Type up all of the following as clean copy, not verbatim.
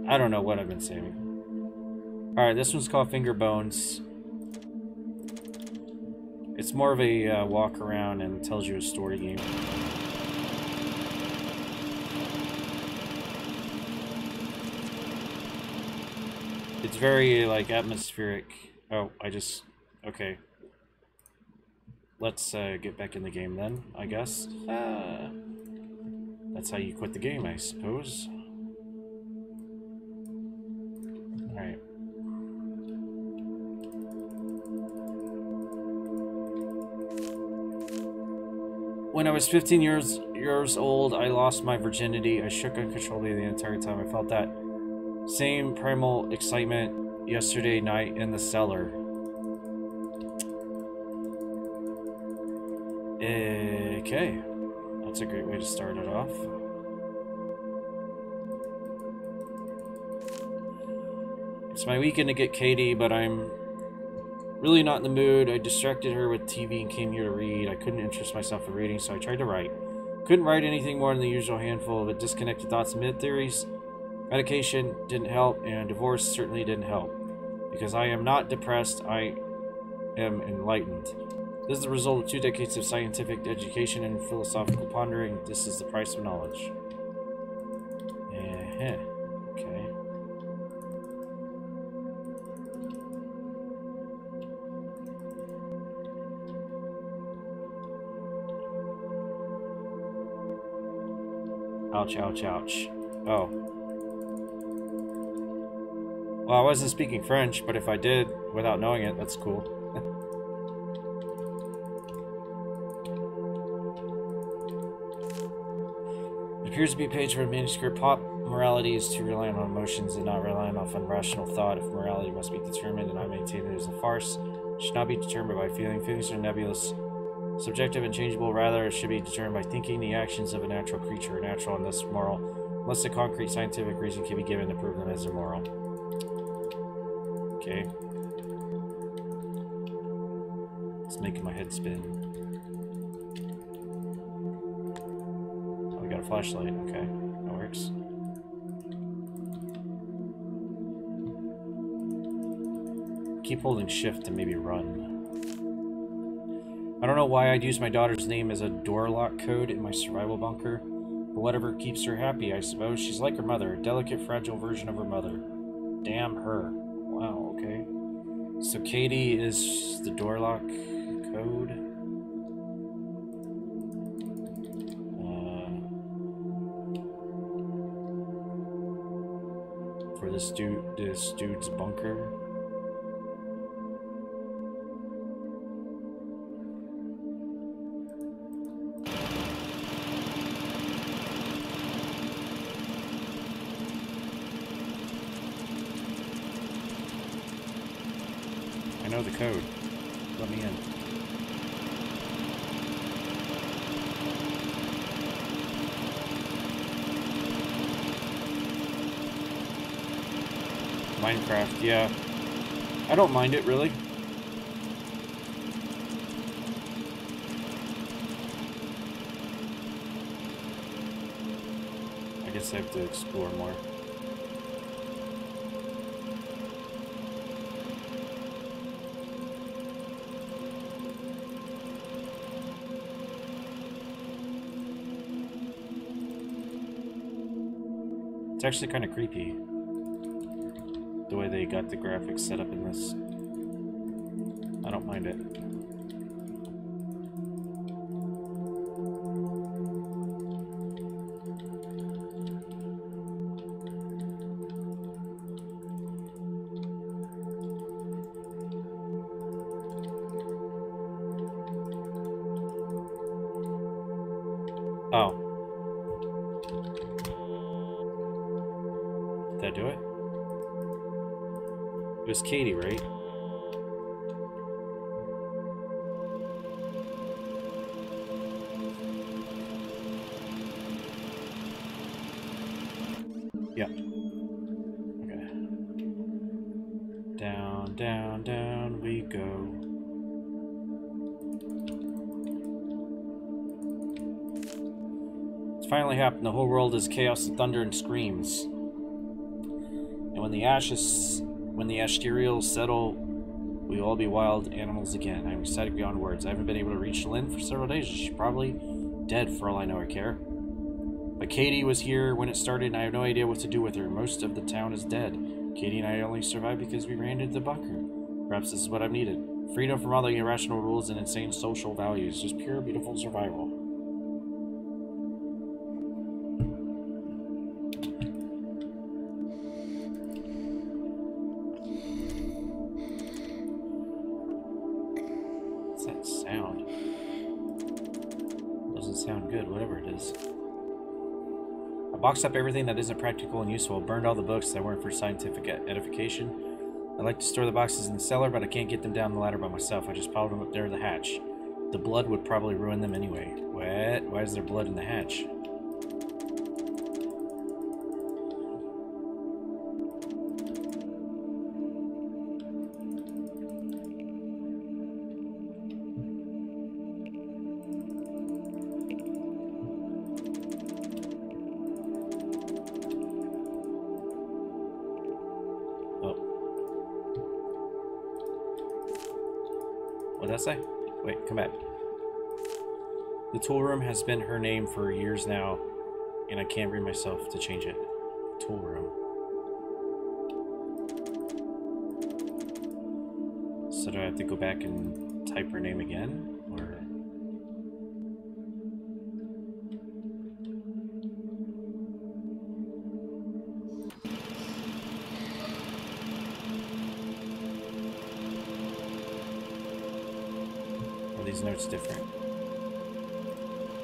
I don't know what I've been saying. Alright, this one's called Fingerbones. It's more of a walk around and tells you a story game. It's very, like, atmospheric. Oh, okay. Let's get back in the game then, I guess. That's how you quit the game, I suppose. Alright. When I was 15 years old, I lost my virginity. I shook uncontrollably the entire time. I felt that same primal excitement yesterday night in the cellar. Okay. That's a great way to start it off. It's my weekend to get Katie, but I'm really not in the mood. I distracted her with TV and came here to read. I couldn't interest myself in reading, so I tried to write. Couldn't write anything more than the usual handful of disconnected thoughts and mid-theories. Medication didn't help, and divorce certainly didn't help. Because I am not depressed, I am enlightened. This is the result of 2 decades of scientific education and philosophical pondering. This is the price of knowledge. Okay. Ouch, ouch, ouch. Oh. Well, I wasn't speaking French, but if I did, without knowing it, that's cool. It appears to be a page from a manuscript. Pop morality is to rely on emotions and not relying on rational thought. If morality must be determined, and I maintain it is a farce, it should not be determined by feeling. Feelings are nebulous, subjective, and changeable. Rather, it should be determined by thinking. The actions of a natural creature are natural and thus moral, unless a concrete scientific reason can be given to prove them as immoral. Okay. It's making my head spin. Oh, we got a flashlight. Okay, that works. Keep holding shift to maybe run. I don't know why I'd use my daughter's name as a door lock code in my survival bunker, but whatever keeps her happy, I suppose. She's like her mother, a delicate, fragile version of her mother. Damn her. Wow, okay. So Katie is the door lock code. For this dude's bunker. I know the code. Let me in. Minecraft, yeah. I don't mind it, really. I guess I have to explore more. It's actually kind of creepy, the way they got the graphics set up in this. I don't mind it. Oh. Did I do it? It was Katie, right? Yeah. Okay. Down, down, down we go. It's finally happened. The whole world is chaos and thunder and screams. And when the asterials settle, we will all be wild animals again. I'm excited beyond words. I haven't been able to reach Lynn for several days. She's probably dead for all I know or care. But Katie was here when it started, and I have no idea what to do with her. Most of the town is dead. Katie and I only survived because we ran into the bunker. Perhaps this is what I've needed. Freedom from all the irrational rules and insane social values. Just pure, beautiful survival. What's that sound? Doesn't sound good, whatever it is. I boxed up everything that isn't practical and useful. Burned all the books that weren't for scientific edification. I like to store the boxes in the cellar, but I can't get them down the ladder by myself. I just piled them up there in the hatch. The blood would probably ruin them anyway. What? Why is there blood in the hatch? What'd I say? Wait, come back. The tool room has been her name for years now, and I can't bring myself to change it. Tool room. So do I have to go back and type her name again? Or... are these notes different?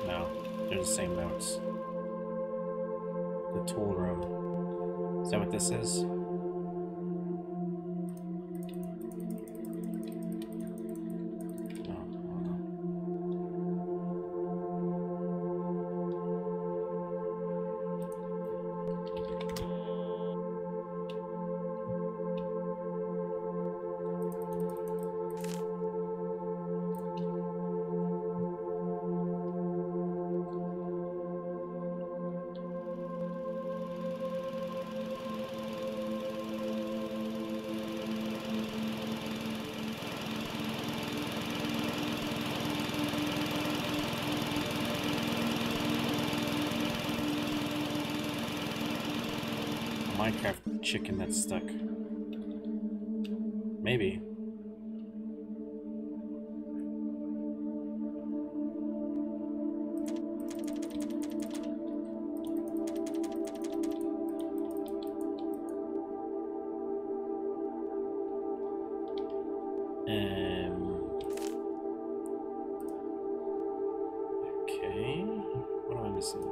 No, they're the same notes. The tool room. Is that what this is? Minecraft chicken that's stuck. Maybe. Okay. What am I missing?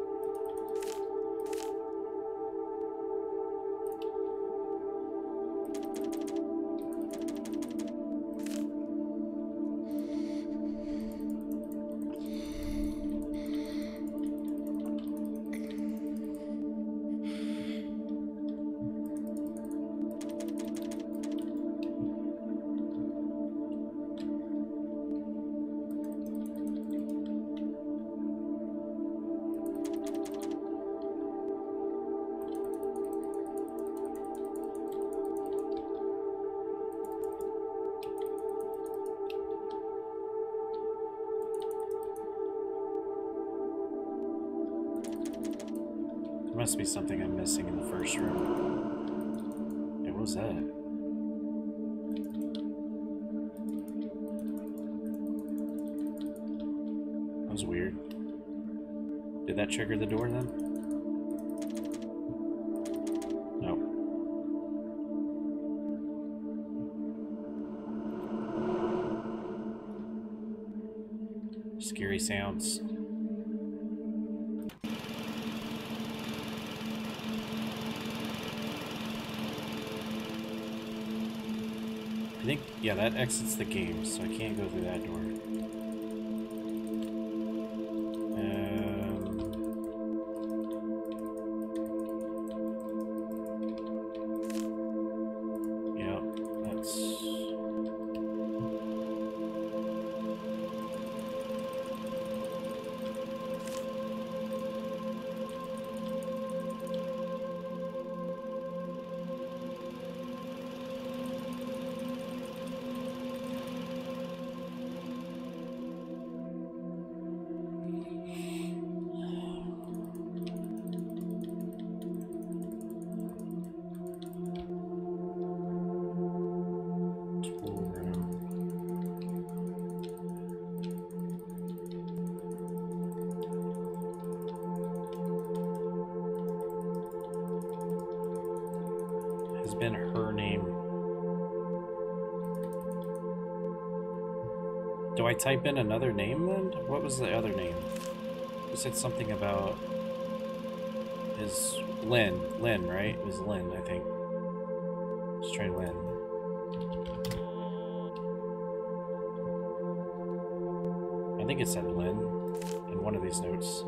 There must be something I'm missing in the first room. Hey, what was that? That was weird. Did that trigger the door then? No. Scary sounds. I think, yeah, that exits the game, so I can't go through that door. Yeah, that's... has been her name. Do I type in another name then? What was the other name? You said something about his Lynn. Lynn, right? It was Lynn, I think. Let's try Lynn. I think it said Lynn in one of these notes.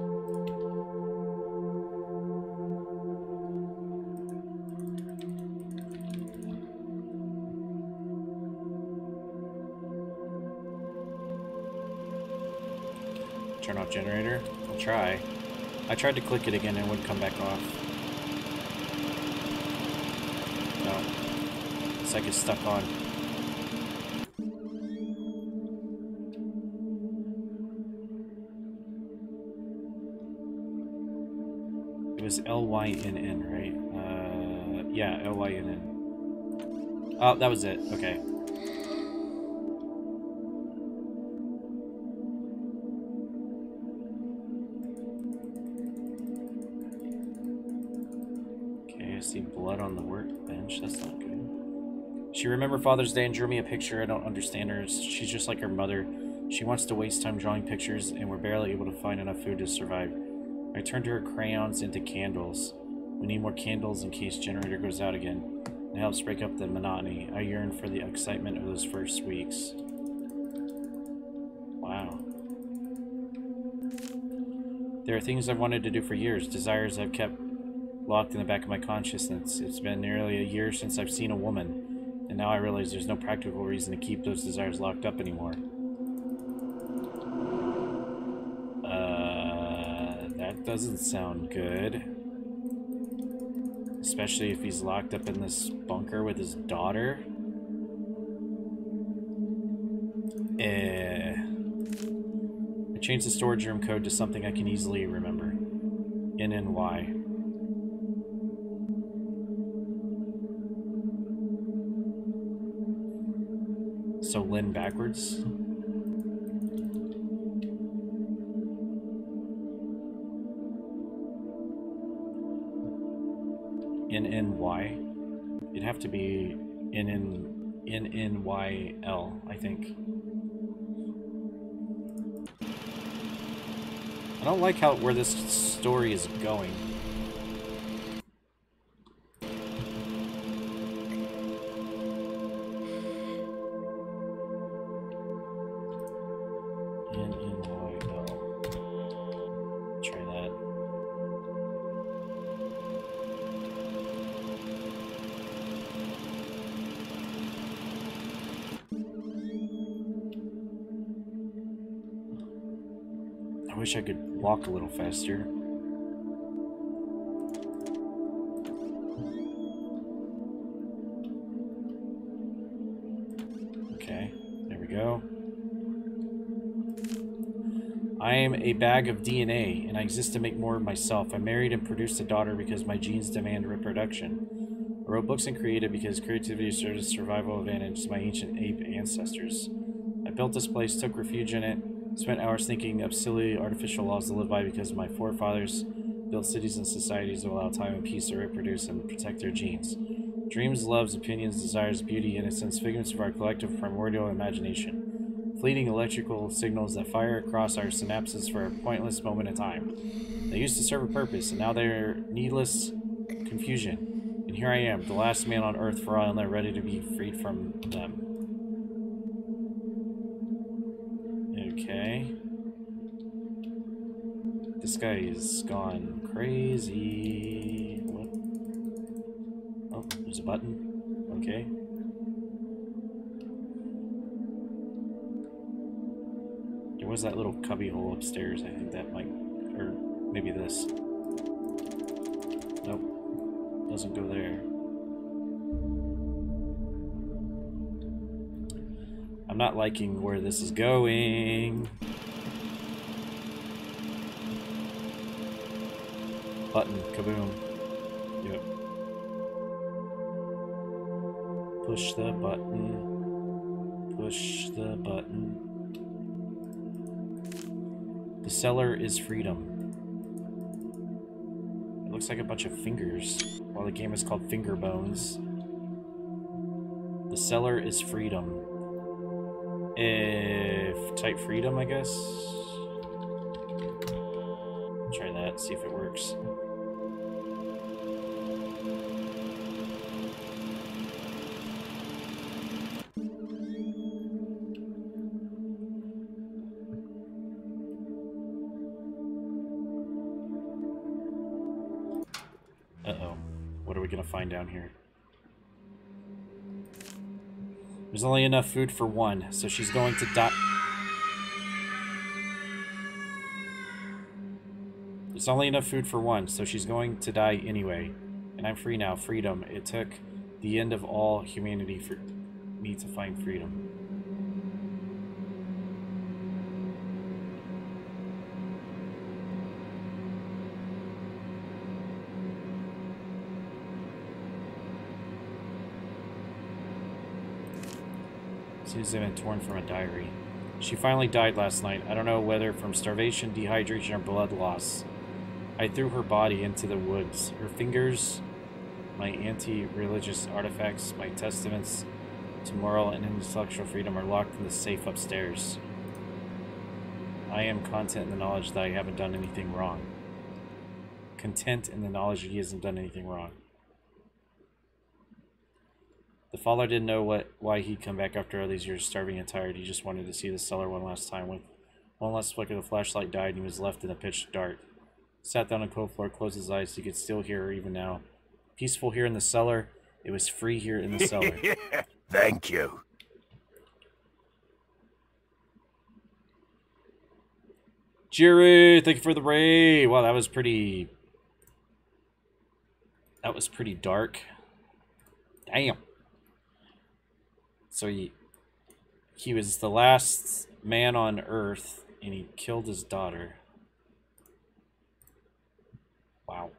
Turn off generator. I'll try. I tried to click it again and it wouldn't come back off. No. It's like it's stuck on. It was LYNN, right? Yeah, LYNN. Oh, that was it. Okay. I see blood on the workbench. That's not good. She remembered Father's Day and drew me a picture. I don't understand her. She's just like her mother. She wants to waste time drawing pictures, and we're barely able to find enough food to survive. I turned her crayons into candles. We need more candles in case generator goes out again. It helps break up the monotony. I yearn for the excitement of those first weeks. Wow. There are things I've wanted to do for years, desires I've kept locked in the back of my consciousness. It's been nearly a year since I've seen a woman, and now I realize there's no practical reason to keep those desires locked up anymore. That doesn't sound good. Especially if he's locked up in this bunker with his daughter. I changed the storage room code to something I can easily remember. NNY. So Lynn backwards. NNY. It'd have to be NNYL, I think. I don't like where this story is going. I wish I could walk a little faster. Okay, there we go. I am a bag of DNA, and I exist to make more of myself. I married and produced a daughter because my genes demand reproduction. I wrote books and created because creativity served as survival advantage to my ancient ape ancestors. I built this place, took refuge in it, spent hours thinking of silly artificial laws to live by because my forefathers built cities and societies to allow time and peace to reproduce and protect their genes. Dreams, loves, opinions, desires, beauty, innocence, figments of our collective primordial imagination. Fleeting electrical signals that fire across our synapses for a pointless moment in time. They used to serve a purpose, and now they're needless confusion. And here I am, the last man on earth for all, and they're ready to be freed from them. Okay. This guy is gone crazy. What? Oh, there's a button. Okay. There was that little cubby hole upstairs. I think that might... Or maybe this. Nope. Doesn't go there. I'm not liking where this is going. Button. Kaboom. Yep. Push the button. Push the button. The cellar is freedom. It looks like a bunch of fingers, while the game is called Fingerbones. The cellar is freedom. If type freedom, I guess. Try that, see if it works. Uh-oh. What are we gonna find down here? There's only enough food for one, so she's going to die. There's only enough food for one, so she's going to die anyway. And I'm free now. Freedom. It took the end of all humanity for me to find freedom. Seems to have been torn from a diary. She finally died last night. I don't know whether from starvation, dehydration, or blood loss. I threw her body into the woods. Her fingers, my anti-religious artifacts, my testaments to moral and intellectual freedom are locked in the safe upstairs. I am content in the knowledge that I haven't done anything wrong. Content in the knowledge that he hasn't done anything wrong. The father didn't know why he'd come back after all these years, starving and tired. He just wanted to see the cellar one last time. With one last flicker, the flashlight died, and he was left in the pitch dark. Sat down on the cold floor, closed his eyes. He could still hear her even now. Peaceful here in the cellar. It was free here in the cellar. Thank you. Jerry, thank you for the raid. Wow, that was pretty dark. Damn. So he was the last man on Earth, and he killed his daughter. Wow.